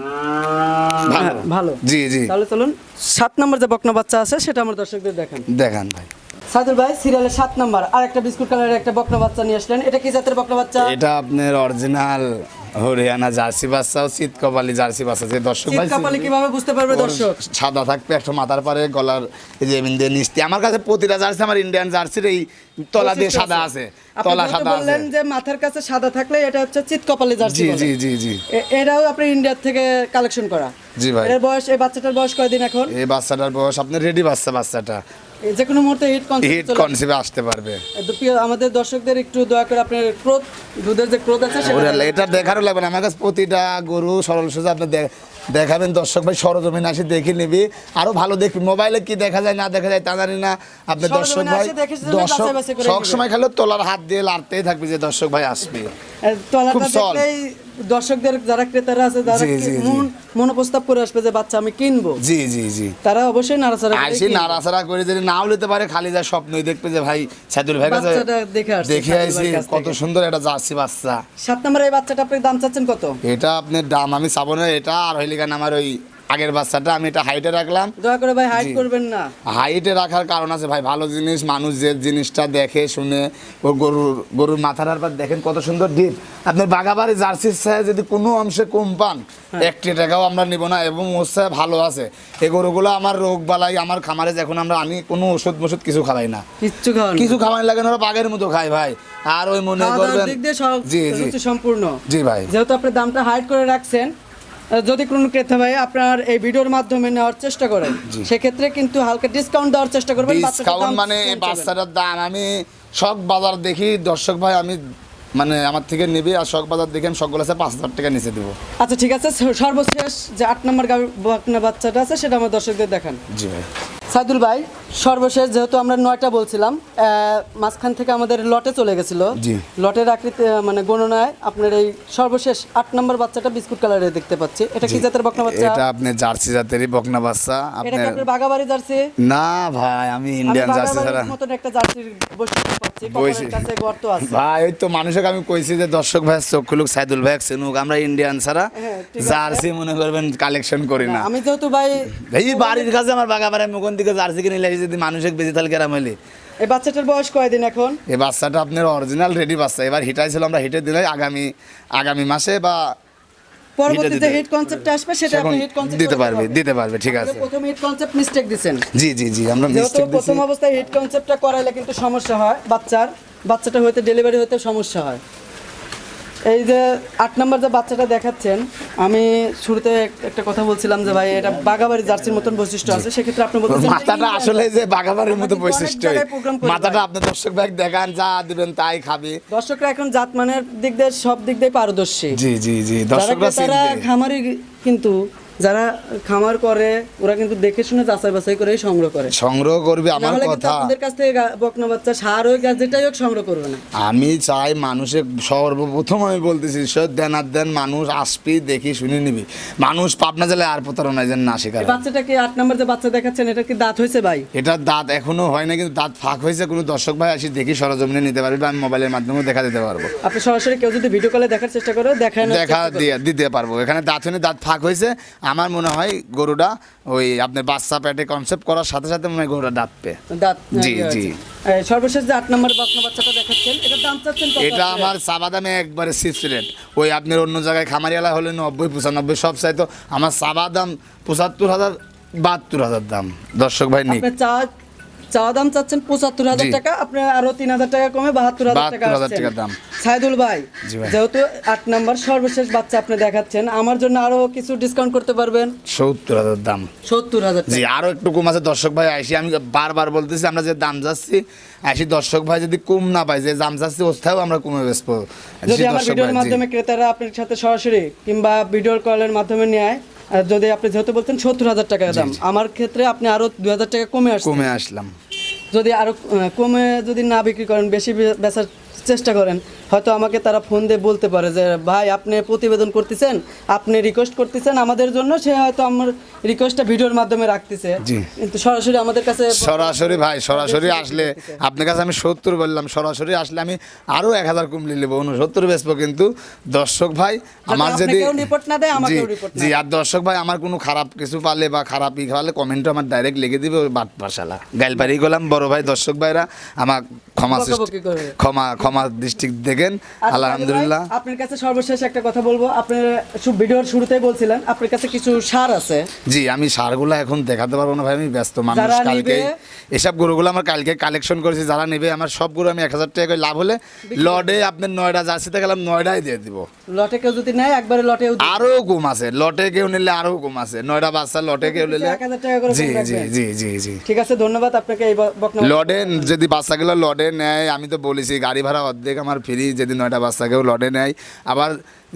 A: ভালো।
B: জি জি।
A: তাহলে চলুন 7 নম্বর যে বকনা বাচ্চা আছে সেটা আমার দর্শকদের দেখান
B: ভাই।
A: সাইদুল ভাই সিরিয়ালের 7 নম্বর আর একটা বিস্কুট কালারের একটা বকনা বাচ্চা নিয়ে আসলেন, এটা কি জাতের বকনা বাচ্চা?
B: এটা আপনার অরিজিনাল হরিয়ানা জার্সি বাচ্চা ও চিত কপালি জার্সি বাচ্চা। যে দর্শক ভাই
A: চিত কপালি কিভাবে বুঝতে পারবে দর্শক?
B: সাদা থাকবে একটা মাথার পারে, গলার এই যে এমন দিয়ে নিস্তি। আমার কাছে প্রতিটা জার্সি আমার ইন্ডিয়ান জার্সির এই তলা দিয়ে সাদা আছে, তলা সাদা আছে।
A: বললেন যে মাথার কাছে সাদা থাকলে এটা হচ্ছে চিত কপালি জার্সি।
B: জি জি জি জি।
A: এটাও আপনি ইন্ডিয়া থেকে কালেকশন করা?
B: জি ভাই।
A: এর বয়স, এই বাচ্চাটার বয়স কয়দিন এখন?
B: এই বাচ্চাটার বয়স আপনার রেডি বাচ্চাটা
A: যে কোনো মুহূর্তে হিট
B: কনসেপ্টে আসতে পারবে।
A: আমাদের দর্শকদের একটু দয়া করে আপনার দুধের যে ক্রোধ আছে
B: এটা দেখারও লাগবে না। আমার কাছে প্রতিটা গরু সরল সোজা আপনি দেখাবেন দর্শক ভাই, সরজমিনে আসি দেখে নিবি, আরো ভালো দেখবি। মোবাইলে কি দেখা যায় না দেখা যায় তা জানি না, আপনি দর্শক
A: সরজমিনে
B: ভাই
A: আসে দেখে শুনে
B: দর্শক
A: বাছাই বাছাই করে
B: সব
A: নিবে।
B: সময় খালি তোলার হাত দিয়ে লাড়তেই থাকবি যে দর্শক ভাই আসবে।
A: তলাটা
B: খুব সহজ।
A: দেখলেই দর্শকদের যারা ক্রেতারা আছে যারা
B: জি, জি, জি।
A: মনোপ্রস্তাব করে আসবে যে বাচ্চা আমি কিনবো,
B: জি জি জি,
A: তারা অবশ্যই নাড়াচাড়া করে
B: আইসি
A: কিনবে।
B: নাড়াচাড়া করে যদি নাও নিতে পারে, খালি যা স্বপ্নই দেখবে যে ভাই সাইদুল ভাই কাছে
A: বাচ্চাটা দেখে আসছে
B: দেখে
A: সাইদুল
B: আইসি
A: ভাইয়ের কাছ
B: কত
A: থেকে।
B: সুন্দর একটা জার্সি বাচ্চা।
A: 7 নম্বরে এই বাচ্চাটা আপনি দাম চাচ্ছেন কত?
B: এটা আপনার দাম আমি চাবো না, এটা আর হইলে কেন আমার ওই আগের বাচ্চাটা আমি এটা হাইটে রাখলাম।
A: দয়া করে ভাই হাইড
B: জি।
A: করবেন না।
B: হাইটে রাখার কারণ আছে ভাই, ভালো জিনিস মানুষ যে জিনিসটা দেখে শুনে, ও গরুর মাথার পর দেখেন কত সুন্দর ডিপ। আপনার বাগাবাড়ি জার্সির ছায়া যদি কোনো অংশে কম পান, 1 টাকাও আমরা নিব না, এবং ওর ছায়া ভালো আছে। এই গরুগুলো আমার রোগ বালাই আমার খামারে যখন আমরা আনি কোনো ওষুধ মষুধ কিছু খাওয়াই না,
A: কিচ্ছু খাওয়ান
B: কিছু খাওয়াই লাগে না, ওরা বাঘের মতো খায় ভাই। আর ওই মনে করবেন
A: দিক দিয়ে সব
B: জি জি
A: রুচি সম্পূর্ণ।
B: জি ভাই,
A: যেহেতু আপনি দামটা হাইড করে রাখছেন, যদি কোনো ক্রেতা ভাই আপনার এই ভিডিওর মাধ্যমে নেওয়ার চেষ্টা করেন, সেক্ষেত্রে কিন্তু হালকা ডিসকাউন্ট দেওয়ার চেষ্টা করবেন। বাচ্চাটার
B: ডিসকাউন্ট
A: দাম
B: মানে এই
A: কম চাবেন।
B: বাচ্চাটার দাম আমি শখ বাজার দেখি দর্শক ভাই, আমি মানে আমার থেকে নিবি, আর শখ বাজার দেখে আমি সবগুলো আছে 5,000 টাকা নিচে দেবো।
A: আচ্ছা ঠিক আছে, সর্বশেষ যে 8 নম্বর বকনা বাচ্চাটা আছে সেটা আমার দর্শকদের দেখান।
B: জি ভাই,
A: সাইদুল ভাই, সর্বশেষ যেহেতু আমরা 9টা বলছিলাম, মাঝখান থেকে আমাদের লটে চলে গেছিল।
B: জি।
A: লটের আকৃতি মানে গণনায় আপনার এই সর্বশেষ 8 নম্বর বাচ্চাটা বিস্কুট কালারে দেখতে পাচ্ছি। এটা কি জাতের বকনা বাচ্চা?
B: এটা আপনি জার্সি জাতেরই বকনা বাচ্চা।
A: এটা কি
B: আপনার
A: আপনার বাগাবাড়ি জার্সি?
B: না ভাই, আমি
A: আমি
B: ইন্ডিয়ান জার্সি ছাড়া
A: বাগাবাড়ির মতন একটা জার্সির বৈশিষ্ট্য পাচ্ছি, কপালের কাছে গর্ত আছে।
B: ভাই ওই তো মানুষকে আমি কইছি যে দর্শক ভাই চোখ খুলুক, সাইদুল ভাই চিনুক, আমরা ইন্ডিয়ান ছাড়া
A: হ্যাঁ, ঠিক আছে।
B: জার্সি মনে করবেন কালেকশন করি না।
A: আমি যেহেতু ভাই
B: এই বাড়ির কাছে আমার বাগাবাড়ি মুখন থেকে জার্সি কিনে লাগি, যদি মানুষকে বেশি তাহলে কেরাম হইলে।
A: এই বাচ্চাটার বয়স কয়দিন এখন?
B: এই বাচ্চাটা আপনার অরিজিনাল রেডি বাচ্চা, এবার হিটাইছিল, আমরা হিটে দিলে আগামী মাসে বা
A: পরবর্তীতে
B: দিতে-
A: হিট কনসেপ্টটা আসবে সেটা আপনি হিট কনসেপ্ট
B: দিতে পারবে ঠিক আছে।
A: প্রথম হিট কনসেপ্ট মিস্টেক দিবেন।
B: জি জি জি, আমরা
A: যেহেতু
B: মিস্টেক দিছি।
A: প্রথম অবস্থায় হিট কনসেপ্টটা করাইলে কিন্তু সমস্যা হয়, বাচ্চাটা হইতে ডেলিভারি হতে সমস্যা হয়। এই যে 8 নম্বর যে বাচ্চাটা দেখাচ্ছেন, আমি শুরুতে একটা কথা বলছিলাম যে ভাই এটা বাগাবাড়ি জার্সির মতন বৈশিষ্ট্য আছে, সেক্ষেত্রে আপনি বলতেছেন
B: মাথাটা আসলে যে বাগাবাড়ির মতো
A: আমরা কিন্তু অনেক
B: বৈশিষ্ট্য,
A: জায়গায় program করি
B: মাথাটা
A: ভাই।
B: আপনি দর্শক ভাই দেখান, যা দিবেন তাই খাবে।
A: দর্শকরা এখন জাতমানের দিক দিয়ে সব দিক দিয়ে পারদর্শী।
B: জি জি জি,
A: যারা
B: দর্শকরা
A: ক্রেতারা
B: চিনবে।
A: খামারি, কিন্তু যারা খামার করে ওরা কিন্তু দেখে শুনে যাচাই বাছাই করে সংগ্রহ করে।
B: সংগ্রহ করবে আমার
A: নাহলে কিন্তু
B: কথা।
A: আপনাদের কাছ থেকে বকনা বাচ্চা সার হোক আর যেটাই হোক সংগ্রহ করবে না।
B: আমি চাই মানুষের সর্বপ্রথম আমি বলতেছি দেন আর দেন, মানুষ আসবি দেখি শুনে নিবি। মানুষ পাবনা জেলায় আর প্রতারণায় যেন না শিকার
A: এই
B: হয়।
A: বাচ্চাটাকে 8 নম্বর যে বাচ্চা দেখাচ্ছেন, এটা কি দাঁত হয়েছে ভাই?
B: এটার দাঁত এখনো হয় না, কিন্তু দাঁত ফাঁক হয়েছে। কোনো দর্শক ভাই আসি দেখি সরজমিনে নিতে পারবে, আমি মোবাইলের মাধ্যমে দেখা দিতে পারবো,
A: আপনি সরাসরি কেউ যদি ভিডিও কলে দেখার চেষ্টা করে
B: দেখা দিতে পারবো। এখানে দাঁত হয়নি, দাঁত ফাঁক হয়েছে। আমার মনে হয় গরুটা ওই আপনার বাচ্চা পেটে কনসেপ্ট করার সাথে সাথে মনে হয় গরুটা দাঁত পে।
A: দাঁত
B: জি,
A: ইয়ে
B: জি।
A: হয়েছে। সর্বশেষ যে 8 নম্বর বকনা বাচ্চাটা দেখাচ্ছেন, এটার দাম চাচ্ছেন কত?
B: এটা আমার চাবা দামে একবারে চিপস রেট। ওই আপনার অন্য জায়গায় খামারিয়ালা হলে 90-95 সব চাইতো, আমার চাবা দাম 75,000 72,000 দাম। দর্শক ভাই নিক
A: আপনি চাওয়া দাম চাচ্ছেন 75,000
B: জি।
A: টাকা, আপনি আরো 3,000 টাকা কমে 72,000 টাকা
B: 72,000
A: আসছেন।
B: টাকা দাম।
A: সাইদুল ভাই,
B: জি ভাই।
A: যেহেতু 8 নম্বর সর্বশেষ বাচ্চা আপনি দেখাচ্ছেন, আমার জন্য আরো কিছু ডিসকাউন্ট করতে পারবেন?
B: 70,000 দাম।
A: 70,000
B: জি,
A: টাকা।
B: আরো একটু কম আছে দর্শক ভাই আইসি, আমি বারবার বলতেছি আমরা যে দাম যাচ্ছি আইসি, দর্শক ভাই যদি কম না পাই, যে দাম যাচ্ছি ওস্থাও আমরা কমে বেচবো।
A: যদি
B: জি,
A: আমার
B: দর্শক
A: ভিডিওর
B: ভাই, জি।
A: মাধ্যমে ক্রেতারা আপনার সাথে সরাসরি কিংবা ভিডিও কলের মাধ্যমে নেয়, আর যদি আপনি যেহেতু বলছেন 70,000 টাকা দাম, আমার ক্ষেত্রে আপনি আরো 2,000 টাকা কমে আসছেন।
B: কমে আসলাম।
A: যদি আরো কমে যদি না বিক্রি করেন, বেশি বেচার চেষ্টা করেন, হয়তো আমাকে তারা ফোন দিয়ে বলতে পারে যে ভাই আপনি প্রতিবেদন করতেছেন, আপনি রিকোয়েস্ট করতেছেন আমাদের জন্য, সে হয়তো আমার রিকোয়েস্টটা ভিডিওর মাধ্যমে রাখতেছে,
B: জি।
A: কিন্তু সরাসরি আমাদের কাছে
B: সরাসরি ভাই, সরাসরি আসলে আপনার কাছে আমি 70 বললাম, সরাসরি আসলে আমি আরো 1,000 কমলে নেবো, 69 বেচবো। কিন্তু দর্শক ভাই আমার যদি
A: আপনাকেও রিপোর্ট না দেয়,
B: জি
A: আমাকেও রিপোর্ট
B: জি,
A: না
B: আর দর্শক ভাই আমার কোনো খারাপ কিছু পালে বা খারাপ ই খাওয়ালে কমেন্টও আমার ডাইরেক্ট লিখে দিবে, ওই বাট পাশালা গাইল পারি গেলাম। বড় ভাই দর্শক ভাইরা আমার
A: বকাবকি করবে।
B: ক্ষমা ডিস্ট্রিক্ট দেখেন,
A: আর
B: আলহামদুলিল্লাহ।
A: ভাই, আপনার কাছে সর্বশেষ একটা কথা বলবো, আপনি ভিডিওর শুরুতেই বলছিলেন আপনার কাছে কিছু সার আছে।
B: জি, আমি সারগুলো এখন দেখাতে পারবো না ভাই, আমি ব্যস্ত মানুষ।
A: যারা
B: কালকে
A: নিবে-
B: এসব গরুগুলো আমার কালকে কালেকশন করেছি, যারা নেবে আমার সব গরু আমি 1,000 টাকা করে লাভ হলে লডে আপনার 9টা জার্সিতে গেলাম 9টাই দিয়ে দিব।
A: লটে কেউ যদি নেয় একবারে লটেও
B: আরো কম আছে, লটে কেউ নিলে আরো কম আছে, 9টা বাচ্চা লটে কেউ নিলে
A: 1,000 টাকা করে
B: জি
A: কম
B: জি
A: রাখবেন।
B: জি জি জি।
A: ঠিক আছে, ধন্যবাদ আপনাকে এই বকনা।
B: লডে যদি বাচ্চাগুলো লডে নেয়, আমি তো বলেছি গাড়ি ভাড়া অর্ধেক আমার ফ্রি, যদি 9টা বাচ্চাকেও লডে নেয়। আবার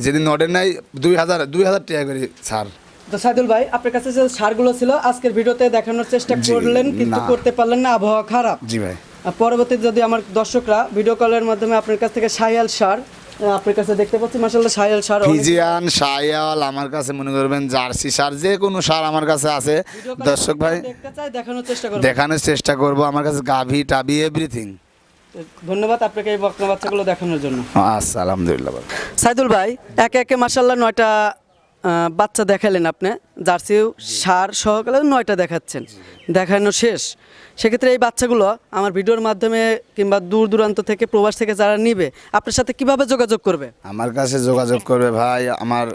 B: যদি লডে নেয় 2,000 টাকা করে ছাড়।
A: তো সাইদুল ভাই আপনার কাছে যে সারগুলো ছিল আজকের ভিডিওতে দেখানোর চেষ্টা
B: জি,
A: করলেন কিন্তু
B: না।
A: করতে পারলেন না, আবহাওয়া খারাপ।
B: জি ভাই।
A: আর পরবর্তীতে যদি আমার দর্শকরা ভিডিও কলের মাধ্যমে আপনার কাছ থেকে শাহিয়াল সার আপনার কাছে দেখতে পাচ্ছি, মাশাআল্লাহ শাহিয়াল সার অনেক-
B: ফিজিয়ান, শায়াল, আমার কাছে মনে করবেন জার্সি সার, যে কোনো সার আমার কাছে আছে।
A: ভিডিও কলে
B: দর্শক ভাই
A: দেখতে চাই, দেখানোর চেষ্টা করব।
B: দেখানোর চেষ্টা করব, আমার কাছে গাভী টাবি এভরিথিং।
A: ধন্যবাদ আপনাকে এই বকনা বাচ্চাগুলো দেখানোর জন্য।
B: আচ্ছা, আলহামদুলিল্লাহ।
A: সাইদুল ভাই একে একে মাশাআল্লাহ 9টা বাচ্চা দেখালেন আপনি, জার্সি সার সহকারে 9টা দেখাচ্ছেন, দেখানো শেষ। সেক্ষেত্রে এই বাচ্চাগুলো আমার ভিডিওর মাধ্যমে কিংবা দূর দূরান্ত থেকে প্রবাস থেকে যারা নিবে আপনার সাথে কিভাবে যোগাযোগ করবে?
B: আমার কাছে যোগাযোগ করবে ভাই, আমার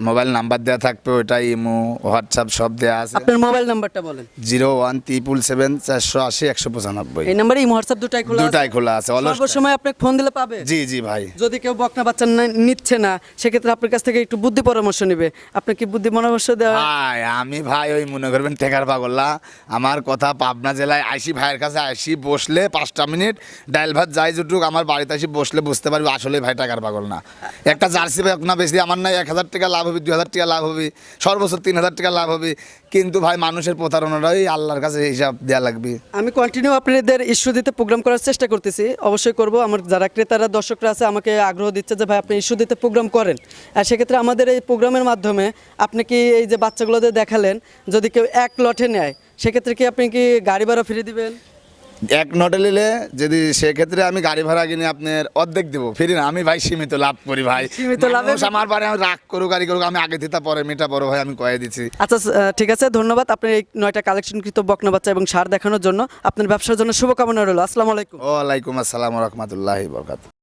B: মোবাইল নাম্বার দেওয়া থাকবে, ওইটাই ইমো হোয়াটসঅ্যাপ সব দেওয়া আছে।
A: আপনার মোবাইল নাম্বারটা বলেন।
B: 01777
A: এই নাম্বারে ইমো হোয়াটসঅ্যাপ দুটাই খোলা আছে?
B: দুটাই খোলা আছে।
A: সর্বসময় আপনাকে ফোন দিলে পাবে?
B: জি জি ভাই।
A: যদি কেউ বকনা বাচ্চা নিচ্ছে না সেক্ষেত্রে আপনার কাছ থেকে একটু বুদ্ধি পরামর্শ নেবে, আপনি কি বুদ্ধি পরামর্শ দেওয়া?
B: ভাই আমি ভাই ওই মনে করবেন টেকার পাগল্লা, আমার কথা পাবনা জেলায় আইসি ভাইয়ের কাছে আইসি বসলে 5টা মিনিট ডাইল ভাত যাই জুটুক, আমার বাড়িতে আসি বসলে বুঝতে পারবি আসলে ভাই টাকার পাগল না। একটা জার্সি ভাই না বেশি আমার নাই 1000 টাকা লাভ হবে, 2000 টাকা লাভ হবে, সর্বোচ্চ 3000 টাকা লাভ হবে, কিন্তু ভাই মানুষের প্রতারণাটাই আল্লাহর কাছে হিসাব দেওয়া লাগবে।
A: আমি কন্টিনিউ আপনাদের ইস্যু দিতে প্রোগ্রাম করার চেষ্টা করতেছি, অবশ্যই করব। আমার যারা ক্রেতারা দর্শকরা আছে আমাকে আগ্রহ দিচ্ছে যে ভাই আপনি ইস্যু দিতে প্রোগ্রাম করেন। আর সেক্ষেত্রে আমাদের এই প্রোগ্রামের মাধ্যমে আপনি কি এই যে বাচ্চাগুলোদের দেখালেন, যদি কেউ এক লটে নেয় সেক্ষেত্রে কি আপনি কি গাড়ি ভাড়া ফিরে দিবেন?
B: এক নটে নিলে যদি সেক্ষেত্রে আমি গাড়ি ভাড়া কিনে আপনার অর্ধেক দেবো, ফিরি না। আমি ভাই সীমিত লাভ করি ভাই,
A: সীমিত লাভে-
B: মানুষ আমার বাড়ি আমি রাগ করুক গাড়ি করুক, আমি আগে দিতে পরে মেটা বড় ভাই আমি কয়ে দিচ্ছি।
A: আচ্ছা ঠিক আছে, ধন্যবাদ আপনার এই 9টা কালেকশনকৃত বকনা বাচ্চা এবং সার দেখানোর জন্য। আপনার ব্যবসার জন্য শুভকামনা রইল। আসসালামু আলাইকুম।
B: ওয়ালাইকুম আসসালাম রহমতুল্লাহি বরকাত।